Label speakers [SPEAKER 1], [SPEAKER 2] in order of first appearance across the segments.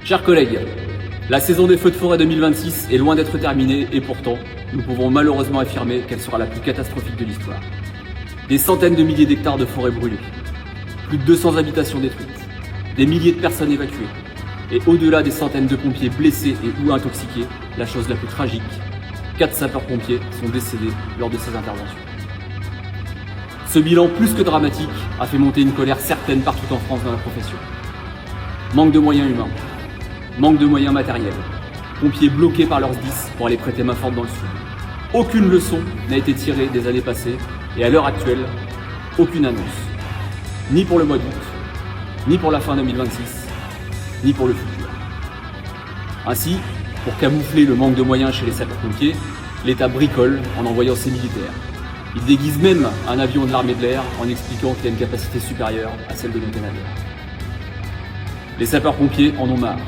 [SPEAKER 1] Chers collègues, la saison des feux de forêt 2026 est loin d'être terminée et pourtant, nous pouvons malheureusement affirmer qu'elle sera la plus catastrophique de l'histoire. Des centaines de milliers d'hectares de forêt brûlés, plus de 200 habitations détruites, des milliers de personnes évacuées, et au-delà des centaines de pompiers blessés et ou intoxiqués, la chose la plus tragique, 4 sapeurs-pompiers sont décédés lors de ces interventions. Ce bilan plus que dramatique a fait monter une colère certaine partout en France dans la profession. Manque de moyens humains, manque de moyens matériels, pompiers bloqués par leurs SDIS pour aller prêter main forte dans le sud. Aucune leçon n'a été tirée des années passées et à l'heure actuelle, aucune annonce. Ni pour le mois d'août, ni pour la fin 2026, ni pour le futur. Ainsi, pour camoufler le manque de moyens chez les sapeurs-pompiers, l'État bricole en envoyant ses militaires. Il déguise même un avion de l'armée de l'air en expliquant qu'il a une capacité supérieure à celle de nos Canadiens. Les sapeurs-pompiers en ont marre.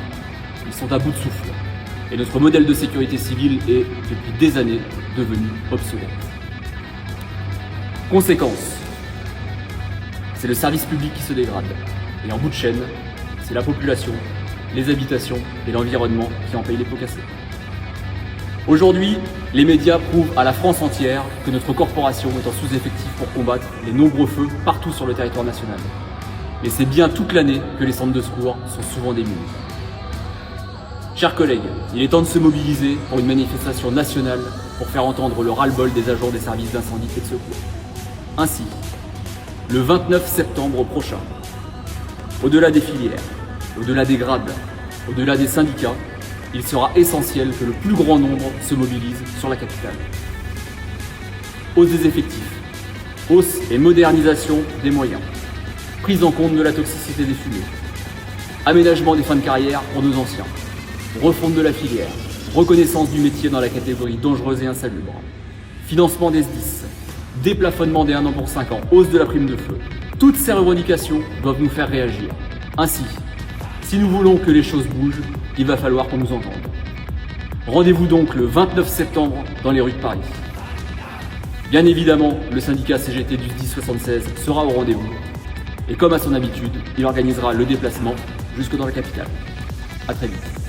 [SPEAKER 1] Ils sont à bout de souffle. Et notre modèle de sécurité civile est, depuis des années, devenu obsolète. Conséquence, c'est le service public qui se dégrade. Et en bout de chaîne, c'est la population, les habitations et l'environnement qui en payent les pots cassés. Aujourd'hui, les médias prouvent à la France entière que notre corporation est en sous-effectif pour combattre les nombreux feux partout sur le territoire national. Mais c'est bien toute l'année que les centres de secours sont souvent démunis. Chers collègues, il est temps de se mobiliser pour une manifestation nationale pour faire entendre le ras-le-bol des agents des services d'incendie et de secours. Ainsi, le 29 septembre prochain, au-delà des filières, au-delà des grades, au-delà des syndicats, il sera essentiel que le plus grand nombre se mobilise sur la capitale. Hausse des effectifs, hausse et modernisation des moyens, prise en compte de la toxicité des fumées, aménagement des fins de carrière pour nos anciens, refonte de la filière, reconnaissance du métier dans la catégorie dangereuse et insalubre, financement des SDIS, déplafonnement des 1 an pour 5 ans, hausse de la prime de feu. Toutes ces revendications doivent nous faire réagir. Ainsi, si nous voulons que les choses bougent, il va falloir qu'on nous entende. Rendez-vous donc le 29 septembre dans les rues de Paris. Bien évidemment, le syndicat CGT du SDIS 76 sera au rendez-vous. Et comme à son habitude, il organisera le déplacement jusque dans la capitale. À très vite.